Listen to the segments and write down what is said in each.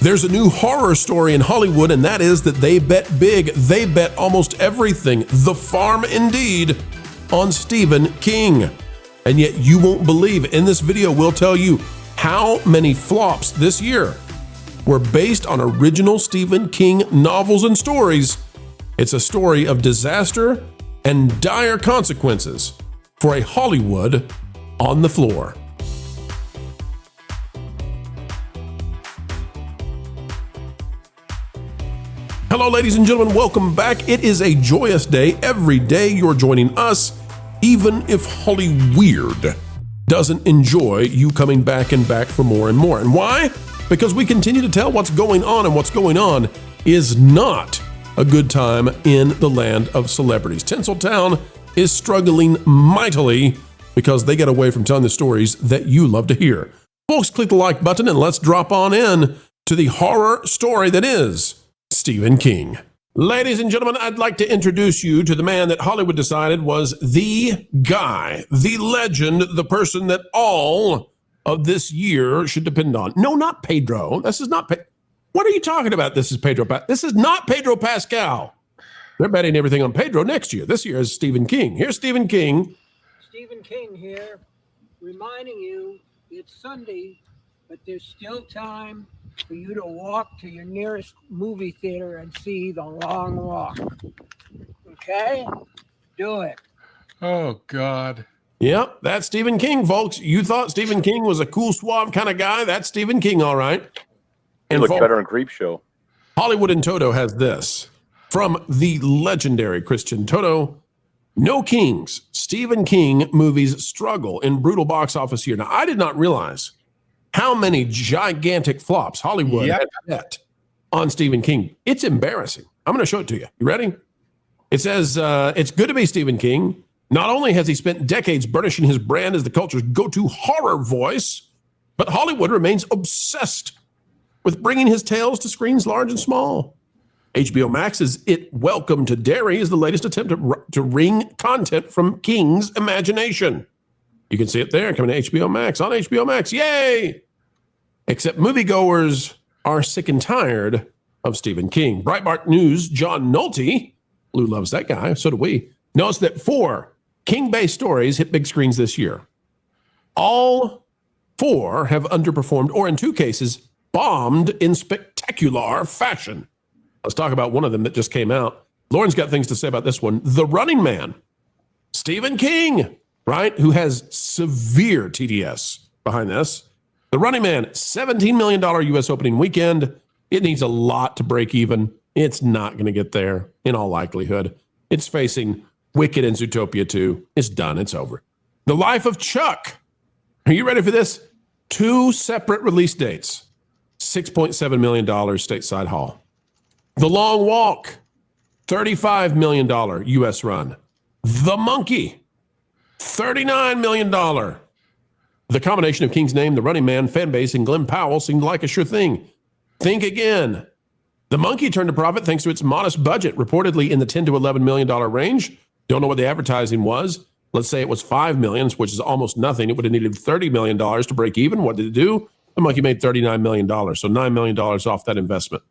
There's a new horror story in Hollywood, and that is that they bet big. They bet almost everything, the farm indeed, on Stephen King. And yet you won't believe, in this video, we'll tell you how many flops this year were based on original Stephen King novels and stories. It's a story of disaster and dire consequences for a Hollywood on the floor. Hello, ladies and gentlemen. Welcome back. It is a joyous day. Every day you're joining us, even if Hollyweird doesn't enjoy you coming back and back for more and more. And why? Because we continue to tell what's going on, and what's going on is not a good time in the land of celebrities. Tinseltown is struggling mightily because they get away from telling the stories that you love to hear. Folks, click the like button and let's drop on in to the horror story that is Stephen King. Ladies and gentlemen, I'd like to introduce you to the man that Hollywood decided was the guy, the legend, the person that all of this year should depend on. No, not Pedro. This is not What are you talking about? This is Pedro. This is not Pedro Pascal. They're betting everything on Pedro next year. This year is Stephen King. Here's Stephen King. Stephen King here, reminding you it's Sunday, but there's still time for you to walk to your nearest movie theater and see The Long Walk. Okay? Do it. Oh, God. Yep, that's Stephen King, folks. You thought Stephen King was a cool, suave kind of guy. That's Stephen King, all right. And look better in Creepshow. Hollywood and Toto has this from the legendary Christian Toto. No kings. Stephen King movies struggle in brutal box office year. Now, I did not realize how many gigantic flops Hollywood had bet on Stephen King. It's embarrassing. I'm going to show it to you. You ready? It says, it's good to be Stephen King. Not only has he spent decades burnishing his brand as the culture's go-to horror voice, but Hollywood remains obsessed with bringing his tales to screens large and small. HBO Max's It Welcome to Derry is the latest attempt to wring content from King's imagination. You can see it there, coming to HBO Max, on HBO Max. Yay! Except moviegoers are sick and tired of Stephen King. Breitbart News' John Nolte, Lou loves that guy, so do we, notes that 4 King-based stories hit big screens this year. All 4 have underperformed, or in 2 cases, bombed in spectacular fashion. Let's talk about one of them that just came out. Lauren's got things to say about this one. The Running Man, Stephen King, right, who has severe TDS behind this. The Running Man, $17 million U.S. opening weekend. It needs a lot to break even. It's not going to get there in all likelihood. It's facing Wicked and Zootopia 2. It's done. It's over. The Life of Chuck. Are you ready for this? 2 separate release dates. $6.7 million stateside haul. The Long Walk. $35 million U.S. run. The Monkey. $39 million. The combination of King's name, The Running Man, fan base, and Glenn Powell seemed like a sure thing. Think again. The Monkey turned a profit thanks to its modest budget, reportedly in the $10 to $11 million range. Don't know what the advertising was. Let's say it was $5 million, which is almost nothing. It would have needed $30 million to break even. What did it do? The Monkey made $39 million, so $9 million off that investment.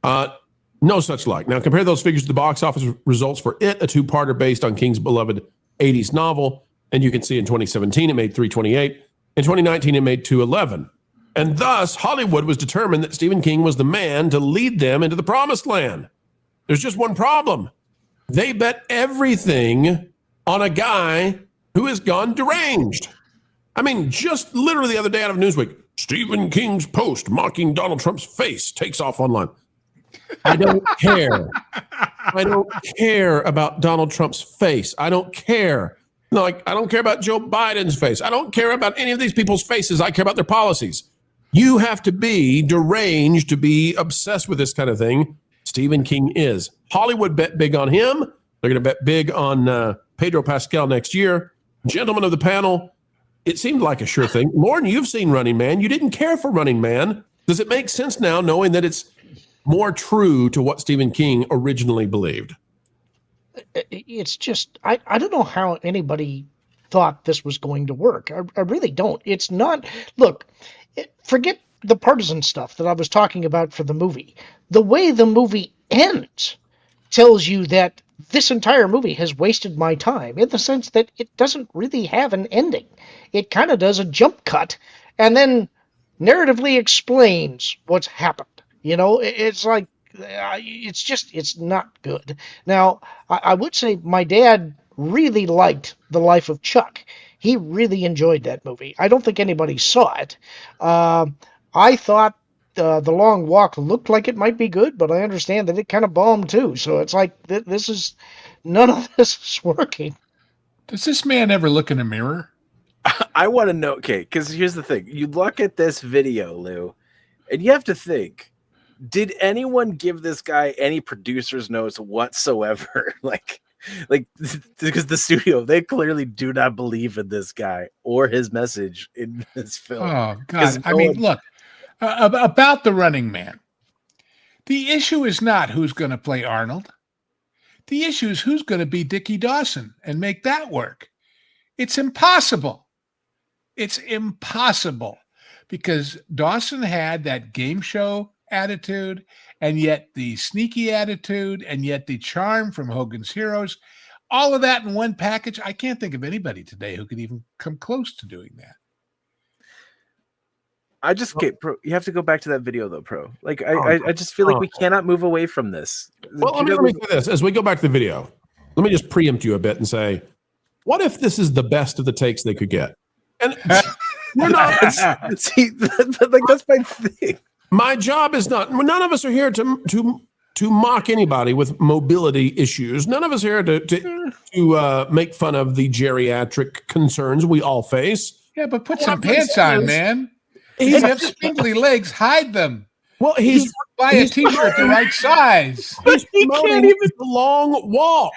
No such luck. Now compare those figures to the box office results for It, a 2-parter based on King's beloved 80s novel. And you can see in 2017, it made $328. In 2019, it made $211. And thus, Hollywood was determined that Stephen King was the man to lead them into the promised land. There's just one problem. They bet everything on a guy who has gone deranged. I mean, just literally the other day out of Newsweek, Stephen King's post mocking Donald Trump's face takes off online. I don't care. I don't care about Donald Trump's face. I don't care. No, I don't care about Joe Biden's face. I don't care about any of these people's faces. I care about their policies. You have to be deranged to be obsessed with this kind of thing. Stephen King is. Hollywood bet big on him. They're going to bet big on Pedro Pascal next year. Gentlemen of the panel, it seemed like a sure thing. Lauren, you've seen Running Man. You didn't care for Running Man. Does it make sense now knowing that it's more true to what Stephen King originally believed? It's just, I don't know how anybody thought this was going to work. I really don't. It's not, look, forget the partisan stuff that I was talking about for the movie. The way the movie ends tells you that this entire movie has wasted my time in the sense that it doesn't really have an ending. It kind of does a jump cut and then narratively explains what's happened. You know, it's like, it's not good. Now, I would say my dad really liked The Life of Chuck. He really enjoyed that movie. I don't think anybody saw it. I thought The Long Walk looked like it might be good, but I understand that it kind of bombed too. So it's like none of this is working. Does this man ever look in a mirror? I want to know, okay, because here's the thing. You look at this video, Lou, and you have to think, did anyone give this guy any producer's notes whatsoever? like, because the studio, they clearly do not believe in this guy or his message in this film. Oh, God. I mean, look, about The Running Man, the issue is not who's going to play Arnold. The issue is who's going to be Dickie Dawson and make that work. It's impossible. It's impossible because Dawson had that game show attitude and yet the sneaky attitude and yet the charm from Hogan's Heroes, all of that in one package. I can't think of anybody today who could even come close to doing that. I just get Pro. You have to go back to that video though, Pro. Like I just feel like we cannot move away from this. Well, let me say this as we go back to the video. Let me just preempt you a bit and say, what if this is the best of the takes they could get? And we're not. See, like that's my thing. My job is not. None of us are here to mock anybody with mobility issues. None of us are here to make fun of the geriatric concerns we all face. Yeah, but put some pants on, man. If you have spindly legs, hide them. Well, he's buy a T-shirt the right size. He's promoting the long walk.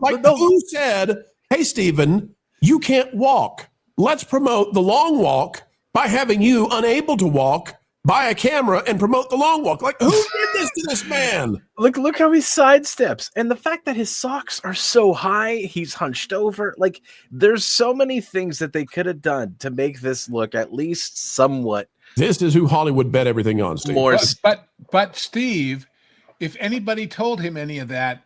Like who said, "Hey, Stephen, you can't walk. Let's promote the long walk by having you unable to walk. Buy a camera and promote the long walk." Like, who did this to this man? Look how he sidesteps. And the fact that his socks are so high, he's hunched over. Like, there's so many things that they could have done to make this look at least somewhat. This is who Hollywood bet everything on, Steve. But Steve, if anybody told him any of that,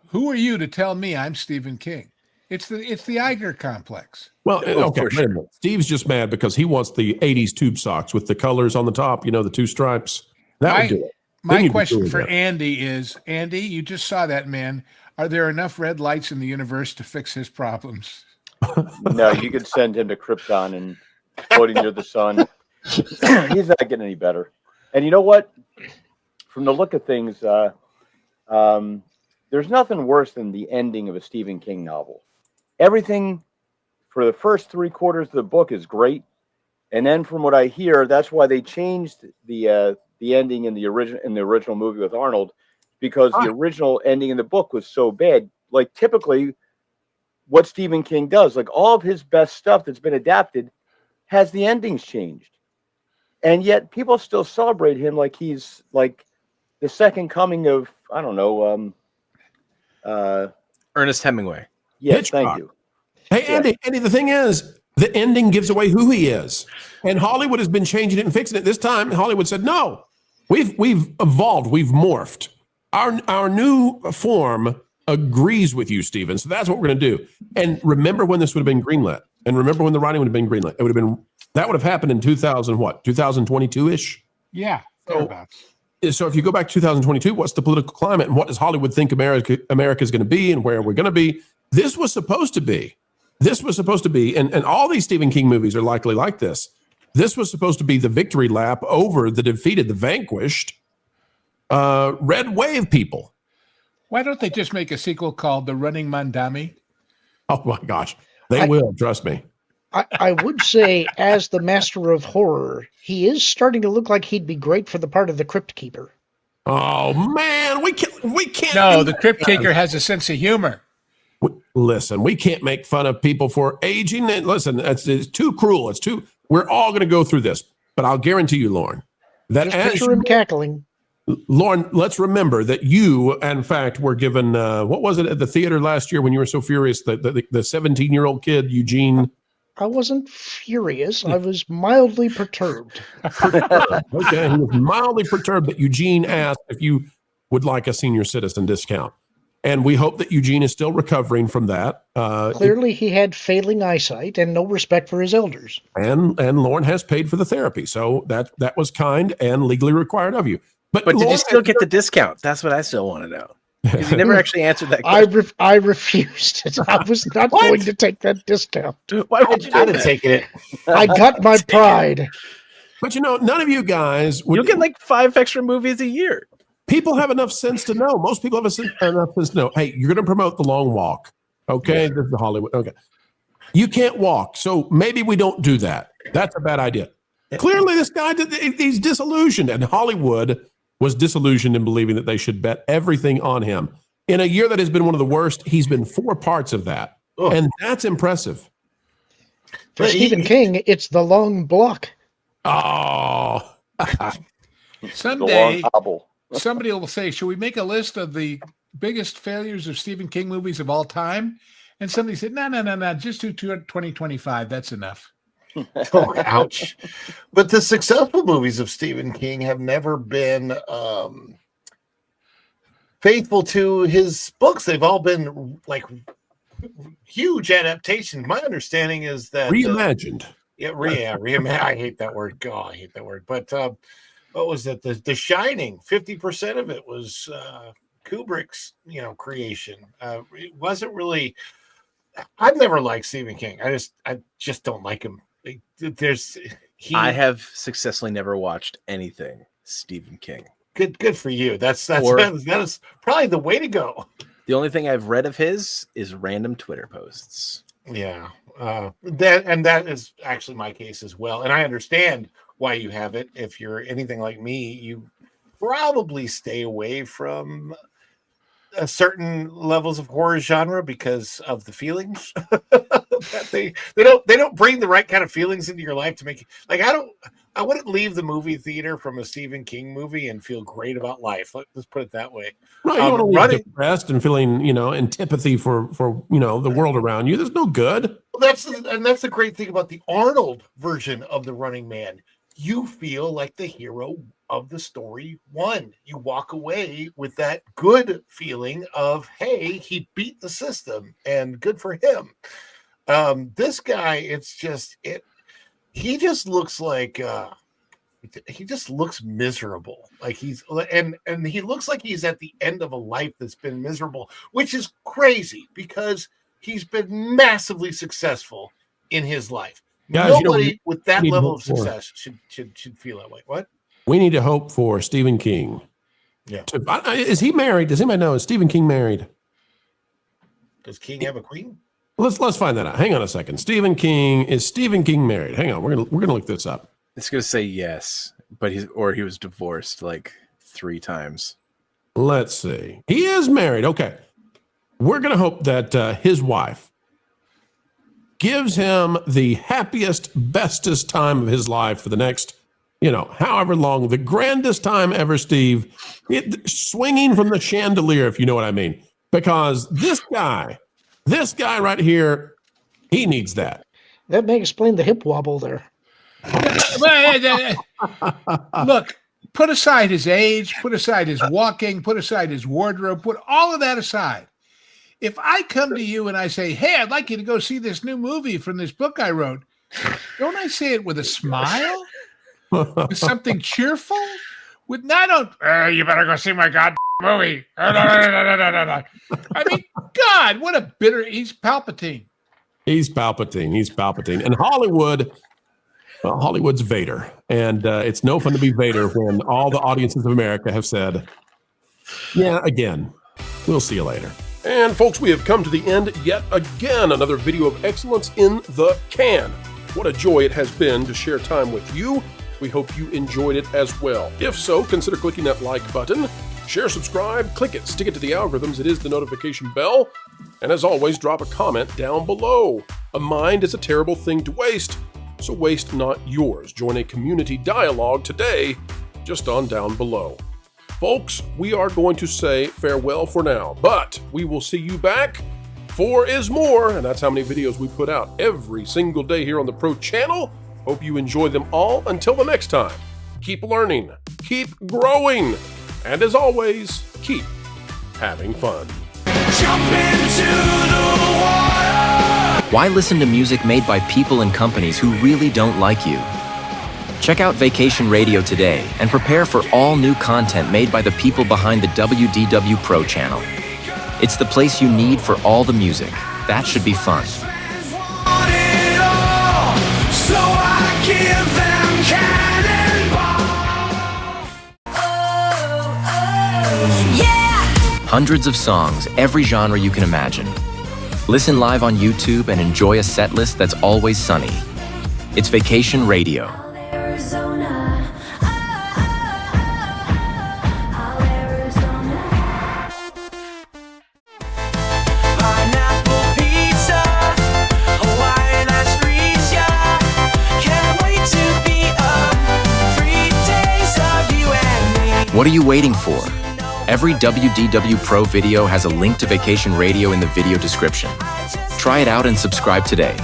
who are you to tell me I'm Stephen King? It's the Iger complex. Well, okay, sure. Steve's just mad because he wants the 80s tube socks with the colors on the top, the two stripes. That would do it. My question for Andy is, Andy, you just saw that man. Are there enough red lights in the universe to fix his problems? No, you could send him to Krypton and floating near the sun. He's not getting any better. And you know what? From the look of things, there's nothing worse than the ending of a Stephen King novel. Everything for the first 3/4 of the book is great, and then from what I hear, that's why they changed the ending in the original movie with Arnold, because the original ending in the book was so bad. Like typically, what Stephen King does, like all of his best stuff that's been adapted, has the endings changed, and yet people still celebrate him like he's like the second coming of Ernest Hemingway. Yes, thank you. Hey, Andy, the thing is, the ending gives away who he is. And Hollywood has been changing it and fixing it. This time, Hollywood said, no, we've evolved, we've morphed. Our new form agrees with you, Stephen. So that's what we're going to do. And remember when this would have been greenlit. And remember when the writing would have been greenlit. That would have happened in 2022-ish? Yeah. So if you go back to 2022, what's the political climate and what does Hollywood think America is going to be and where we're going to be? This was supposed to be, and all these Stephen King movies are likely like this. This was supposed to be the victory lap over the defeated, the vanquished red wave people. Why don't they just make a sequel called The Running Mandami? Oh my gosh, they will, trust me. I would say, as the master of horror, he is starting to look like he'd be great for the part of the Crypt Keeper. Oh man, we can't. No, the Crypt Keeper has a sense of humor. Listen, we can't make fun of people for aging. And listen, it's too cruel. We're all going to go through this, but I'll guarantee you, Lauren, that just picture him cackling. Lauren, let's remember that you, in fact, were given, what was it at the theater last year when you were so furious that the 17-year-old kid, Eugene? I wasn't furious. I was mildly perturbed. Okay, he was mildly perturbed that Eugene asked if you would like a senior citizen discount. And we hope that Eugene is still recovering from that. Clearly, he had failing eyesight and no respect for his elders. And Lauren has paid for the therapy. So that was kind and legally required of you. But did you Lauren, still get the discount? That's what I still want to know. Because you never actually answered that question. I refused it. I was not going to take that discount. Why would you I'd do have that? taken it. I got my pride. But none of you guys would You'll get like 5 extra movies a year. people have enough sense to know. Most people have enough sense to know. Hey, you're going to promote the long walk. Okay. This is Hollywood. Okay. You can't walk. So maybe we don't do that. That's a bad idea. Clearly, this guy, he's disillusioned. And Hollywood was disillusioned in believing that they should bet everything on him. In a year that has been one of the worst, he's been 4 parts of that. Oh. And that's impressive. For But Stephen King, it's the long block. Oh. The long Someday, hobble. somebody will say, should we make a list of the biggest failures of Stephen King movies of all time? And somebody said, no, just do 2025. That's enough. Oh, ouch. But the successful movies of Stephen King have never been faithful to his books. They've all been like huge adaptations. My understanding is that Reimagined. I hate that word. God, I hate that word. But what was it? The Shining. 50% of it was Kubrick's, creation. It wasn't really. I've never liked Stephen King. I just don't like him. I have successfully never watched anything Stephen King. Good for you. That is probably the way to go. The only thing I've read of his is random Twitter posts. Yeah, that is actually my case as well. And I understand why you have it. If you're anything like me, you probably stay away from certain levels of horror genre because of the feelings that they don't bring the right kind of feelings into your life to make you like. I wouldn't leave the movie theater from a Stephen King movie and feel great about life. Let's put it that way. No, you don't want to be depressed and feeling, antipathy for the world around you. There's no good. Well, that's the great thing about the Arnold version of The Running Man. You feel like the hero of the story won. You walk away with that good feeling of, hey, he beat the system and good for him. This guy, he just looks like he just looks miserable. Like and he looks like he's at the end of a life that's been miserable, which is crazy because he's been massively successful in his life. Guys, Nobody with that need level hope of for. success should feel that way. What? We need to hope for Stephen King. Yeah. Is he married? Does anybody know? Is Stephen King married? Does King have a queen? Let's find that out. Hang on a second. Is Stephen King married? Hang on. We're gonna look this up. It's gonna say yes, but he was divorced like 3 times. Let's see. He is married. Okay. We're gonna hope that his wife gives him the happiest, bestest time of his life for the next, however long, the grandest time ever, Steve, swinging from the chandelier, if you know what I mean. Because this guy right here, he needs that. That may explain the hip wobble there. Look, put aside his age, put aside his walking, put aside his wardrobe, put all of that aside. If I come to you and I say, hey, I'd like you to go see this new movie from this book I wrote, don't I say it with a smile? With something cheerful? You better go see my goddamn movie. I mean, God, what a he's Palpatine. He's Palpatine. And Hollywood's Vader. And it's no fun to be Vader when all the audiences of America have said, yeah, again, we'll see you later. And folks, we have come to the end yet again. Another video of excellence in the can. What a joy it has been to share time with you. We hope you enjoyed it as well. If so, consider clicking that like button. Share, subscribe, click it, stick it to the algorithms. It is the notification bell. And as always, drop a comment down below. A mind is a terrible thing to waste, so waste not yours. Join a community dialogue today, just on down below. Folks, we are going to say farewell for now, but we will see you back 4 is more, and that's how many videos we put out every single day here on the Pro Channel. Hope you enjoy them all. Until the next time, keep learning, keep growing, and as always, keep having fun. Jump into the water. Why listen to music made by people and companies who really don't like you? Check out Vacation Radio today and prepare for all new content made by the people behind the WDW Pro Channel. It's the place you need for all the music. That should be fun. Want it all, so I give them cannonball. Yeah. Hundreds of songs, every genre you can imagine. Listen live on YouTube and enjoy a set list that's always sunny. It's Vacation Radio. Arizona. Pineapple pizza, Hawaiian ice freeze, yeah. Can't wait to be up 3 days of you and me. What are you waiting for? Every WDW Pro video has a link to Vacation Radio in the video description. Try it out and subscribe today.